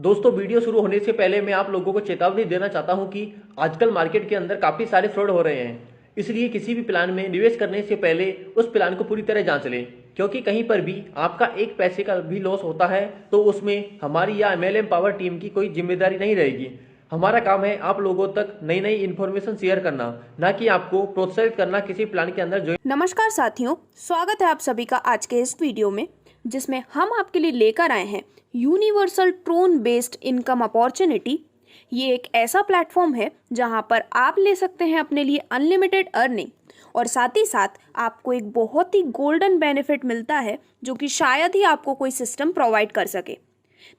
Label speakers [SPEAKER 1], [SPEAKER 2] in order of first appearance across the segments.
[SPEAKER 1] दोस्तों वीडियो शुरू होने से पहले मैं आप लोगों को चेतावनी देना चाहता हूं कि आजकल मार्केट के अंदर काफ़ी सारे फ्रॉड हो रहे हैं। इसलिए किसी भी प्लान में निवेश करने से पहले उस प्लान को पूरी तरह जांच लें, क्योंकि कहीं पर भी आपका एक पैसे का भी लॉस होता है तो उसमें हमारी या एमएलएम पावर टीम की कोई जिम्मेदारी नहीं रहेगी। हमारा काम है आप लोगों तक नई नई इन्फॉर्मेशन शेयर करना, ना कि आपको प्रोत्साहित करना किसी प्लान के अंदर ज्वाइन।
[SPEAKER 2] नमस्कार साथियों, स्वागत है आप सभी का आज के इस वीडियो में, जिसमें हम आपके लिए लेकर आए हैं universal Tron based income opportunity. ये एक ऐसा प्लेटफॉर्म है जहां पर आप ले सकते हैं अपने लिए अनलिमिटेड अर्निंग, और साथ ही साथ आपको एक बहुत ही गोल्डन बेनिफिट मिलता है जो कि शायद ही आपको कोई सिस्टम प्रोवाइड कर सके।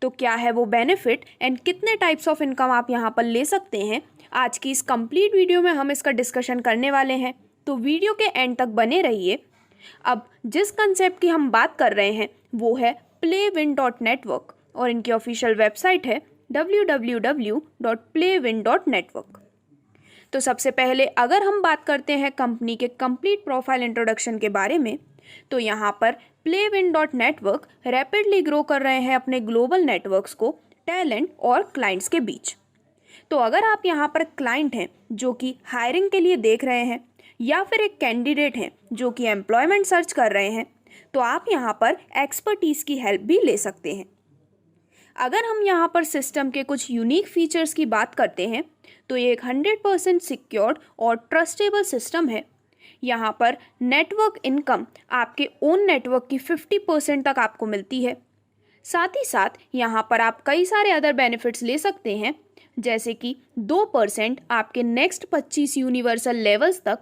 [SPEAKER 2] तो क्या है वो बेनिफिट एंड कितने टाइप्स ऑफ इनकम आप यहाँ पर ले सकते हैं, आज की इस कंप्लीट वीडियो में हम इसका डिस्कशन करने वाले हैं। तो वीडियो के एंड तक बने रहिए। अब जिस कंसेप्ट की हम बात कर रहे हैं वो है playwin.network, और इनकी ऑफिशियल वेबसाइट है www.playwin.network। तो सबसे पहले अगर हम बात करते हैं कंपनी के कंप्लीट प्रोफाइल इंट्रोडक्शन के बारे में, तो यहाँ पर playwin.network रैपिडली ग्रो कर रहे हैं अपने ग्लोबल नेटवर्क्स को टैलेंट और क्लाइंट्स के बीच। तो अगर आप यहाँ पर क्लाइंट हैं जो कि हायरिंग के लिए देख रहे हैं, या फिर एक कैंडिडेट हैं जो कि एम्प्लॉयमेंट सर्च कर रहे हैं, तो आप यहाँ पर एक्सपर्टीज़ की हेल्प भी ले सकते हैं। अगर हम यहाँ पर सिस्टम के कुछ यूनिक फीचर्स की बात करते हैं तो ये एक 100% सिक्योर्ड और ट्रस्टेबल सिस्टम है। यहाँ पर नेटवर्क इनकम आपके ओन नेटवर्क की 50% तक आपको मिलती है। साथ ही साथ यहाँ पर आप कई सारे अदर बेनिफिट्स ले सकते हैं, जैसे कि 2% आपके नेक्स्ट 25 यूनिवर्सल लेवल्स तक।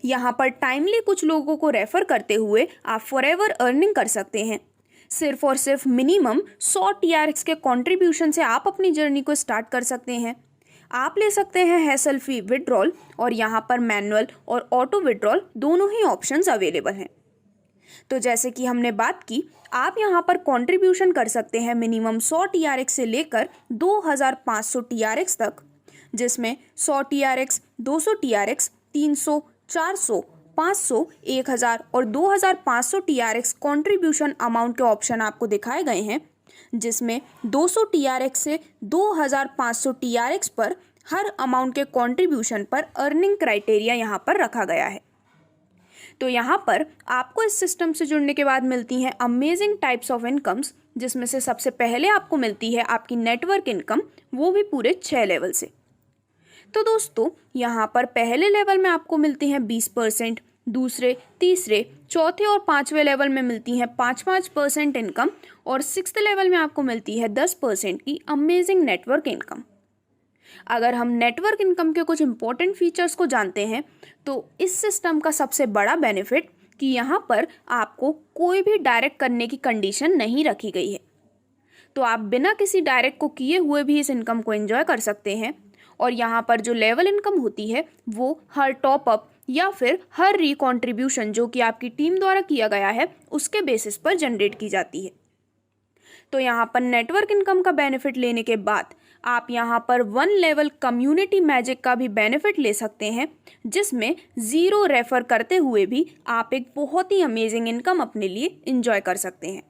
[SPEAKER 2] यहाँ पर टाइमली कुछ लोगों को रेफर करते हुए आप फॉरएवर अर्निंग कर सकते हैं। सिर्फ और सिर्फ मिनिमम 100 TRX के कंट्रीब्यूशन से आप अपनी जर्नी को स्टार्ट कर सकते हैं। आप ले सकते हैं हैसल फ्री विड्रॉल, और यहाँ पर मैनुअल और ऑटो विड्रॉल दोनों ही ऑप्शंस अवेलेबल हैं। तो जैसे कि हमने बात की, आप यहाँ पर कंट्रीब्यूशन कर सकते हैं मिनिमम 100 TRX से लेकर 2500 TRX तक, जिसमें 100 TRX, 200 TRX, 300, 400, 500, 1000 और 2500 TRX कंट्रीब्यूशन अमाउंट के ऑप्शन आपको दिखाए गए हैं, जिसमें 200 TRX से 2500 TRX पर हर अमाउंट के कंट्रीब्यूशन पर अर्निंग क्राइटेरिया यहाँ पर रखा गया है। तो यहाँ पर आपको इस सिस्टम से जुड़ने के बाद मिलती हैं अमेजिंग टाइप्स ऑफ इनकम्स, जिसमें से सबसे पहले आपको मिलती है आपकी नेटवर्क इनकम, वो भी पूरे 6 लेवल से। तो दोस्तों यहाँ पर पहले लेवल में आपको मिलती हैं 20%, दूसरे, तीसरे, चौथे और 5वें लेवल में मिलती हैं 5% इनकम, और 6th लेवल में आपको मिलती है 10% की अमेजिंग नेटवर्क इनकम। अगर हम नेटवर्क इनकम के कुछ इंपॉर्टेंट फीचर्स को जानते हैं, तो इस सिस्टम का सबसे बड़ा बेनिफिट कि यहाँ पर आपको कोई भी डायरेक्ट करने की कंडीशन नहीं रखी गई है। तो आप बिना किसी डायरेक्ट को किए हुए भी इस इनकम को एंजॉय कर सकते हैं। और यहाँ पर जो लेवल इनकम होती है वो हर टॉपअप या फिर हर रिकॉन्ट्रीब्यूशन जो कि आपकी टीम द्वारा किया गया है उसके बेसिस पर जनरेट की जाती है। तो यहाँ पर नेटवर्क इनकम का बेनिफिट लेने के बाद आप यहाँ पर 1 लेवल कम्युनिटी मैजिक का भी बेनिफिट ले सकते हैं, जिसमें 0 रेफर करते हुए भी आप एक बहुत ही अमेजिंग इनकम अपने लिए इंजॉय कर सकते हैं।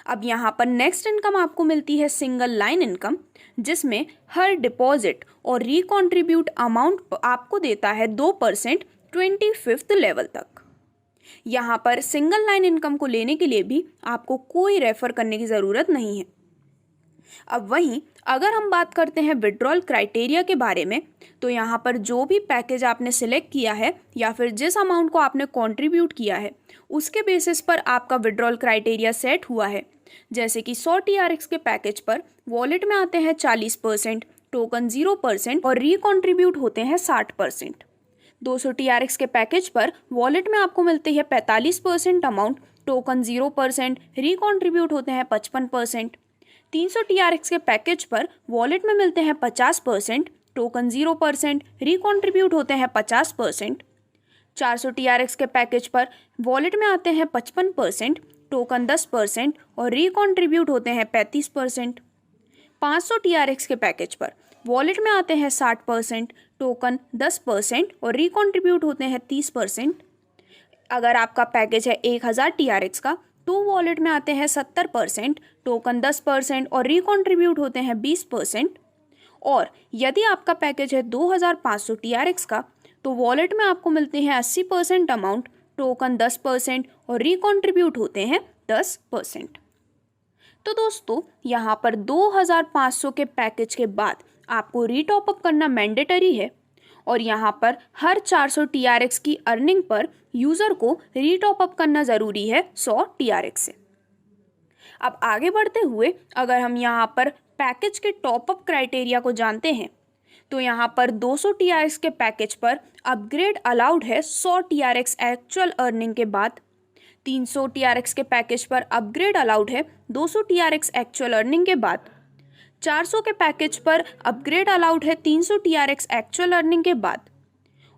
[SPEAKER 2] अब यहाँ पर नेक्स्ट इनकम आपको मिलती है सिंगल लाइन इनकम, जिसमें हर डिपॉजिट और रिकॉन्ट्रीब्यूट अमाउंट आपको देता है 2% 25th लेवल तक। यहाँ पर सिंगल लाइन इनकम को लेने के लिए भी आपको कोई रेफर करने की ज़रूरत नहीं है। अब वहीं अगर हम बात करते हैं विड्रॉल क्राइटेरिया के बारे में, तो यहाँ पर जो भी पैकेज आपने सिलेक्ट किया है या फिर जिस अमाउंट को आपने कंट्रीब्यूट किया है उसके बेसिस पर आपका विड्रॉल क्राइटेरिया सेट हुआ है। जैसे कि 100 TRX के पैकेज पर वॉलेट में आते हैं 40%, टोकन 0% और रिकॉन्ट्रीब्यूट होते हैं 60%। 200 TRX के पैकेज पर वॉलेट में आपको मिलते हैं 45% अमाउंट, टोकन 0%, रिकॉन्ट्रीब्यूट होते हैं 55%। 300 TRX के पैकेज पर वॉलेट में मिलते हैं 50%, टोकन 0%, रिकॉन्ट्रीब्यूट होते हैं 50%। 400 TRX के पैकेज पर वॉलेट में आते हैं 55%, टोकन 10% और रिकॉन्ट्रीब्यूट होते हैं 35%। 500 TRX के पैकेज पर वॉलेट में आते हैं 60%, टोकन 10% और रिकॉन्ट्रीब्यूट होते हैं 30%। अगर आपका पैकेज है 1000 TRX का, तो वॉलेट में आते हैं 70%, टोकन 10% और रिकॉन्ट्रीब्यूट होते हैं 20%। और यदि आपका पैकेज है 2500 TRX का, तो वॉलेट में आपको मिलते हैं 80% अमाउंट, टोकन 10% और रिकॉन्ट्रीब्यूट होते हैं 10%। तो दोस्तों यहाँ पर 2500 के पैकेज के बाद आपको रीटॉपअप करना मैंडेटरी है और यहाँ पर हर 400 TRX की अर्निंग पर यूज़र को रीटॉपअप करना ज़रूरी है 100 TRX से। अब आगे बढ़ते हुए अगर हम यहाँ पर पैकेज के टॉपअप क्राइटेरिया को जानते हैं, तो यहाँ पर 200 TRX के पैकेज पर अपग्रेड अलाउड है 100 TRX एक्चुअल अर्निंग के बाद। 300 TRX के पैकेज पर अपग्रेड अलाउड है 200 TRX एक्चुअल अर्निंग के बाद। 400 के पैकेज पर अपग्रेड अलाउड है 300 TRX एक्चुअल अर्निंग के बाद।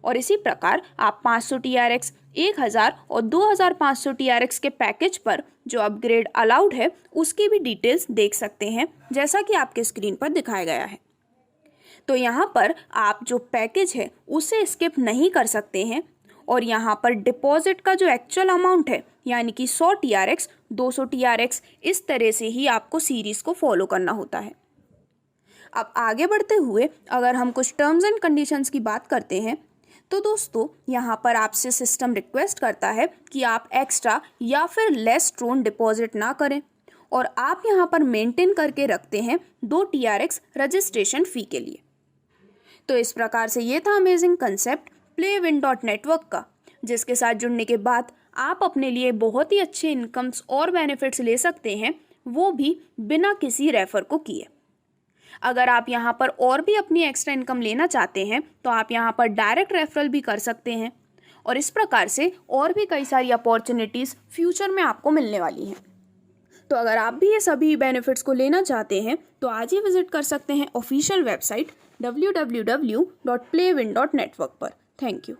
[SPEAKER 2] और इसी प्रकार आप 500 TRX, 1000 और 2500 TRX के पैकेज पर जो अपग्रेड अलाउड है उसकी भी डिटेल्स देख सकते हैं, जैसा कि आपके स्क्रीन पर दिखाया गया है। तो यहाँ पर आप जो पैकेज है उसे स्किप नहीं कर सकते हैं और यहाँ पर डिपॉजिट का जो एक्चुअल अमाउंट है यानी कि 100 TRX, 200 TRX, इस तरह से ही आपको सीरीज़ को फॉलो करना होता है। अब आगे बढ़ते हुए अगर हम कुछ टर्म्स एंड कंडीशंस की बात करते हैं, तो दोस्तों यहाँ पर आपसे सिस्टम रिक्वेस्ट करता है कि आप एक्स्ट्रा या फिर लेस ट्रोन डिपॉजिट ना करें और आप यहाँ पर मेंटेन करके रखते हैं 2 TRX रजिस्ट्रेशन फ़ी के लिए। तो इस प्रकार से ये था अमेजिंग कंसेप्ट PlayWin.network का, जिसके साथ जुड़ने के बाद आप अपने लिए बहुत ही अच्छे इनकम्स और बेनिफिट्स ले सकते हैं, वो भी बिना किसी रेफर को किए। अगर आप यहाँ पर और भी अपनी एक्स्ट्रा इनकम लेना चाहते हैं तो आप यहाँ पर डायरेक्ट रेफरल भी कर सकते हैं और इस प्रकार से और भी कई सारी अपॉर्चुनिटीज़ फ्यूचर में आपको मिलने वाली हैं। तो अगर आप भी ये सभी बेनिफिट्स को लेना चाहते हैं तो आज ही विजिट कर सकते हैं ऑफिशियल वेबसाइट www.playwin.network पर। Thank you.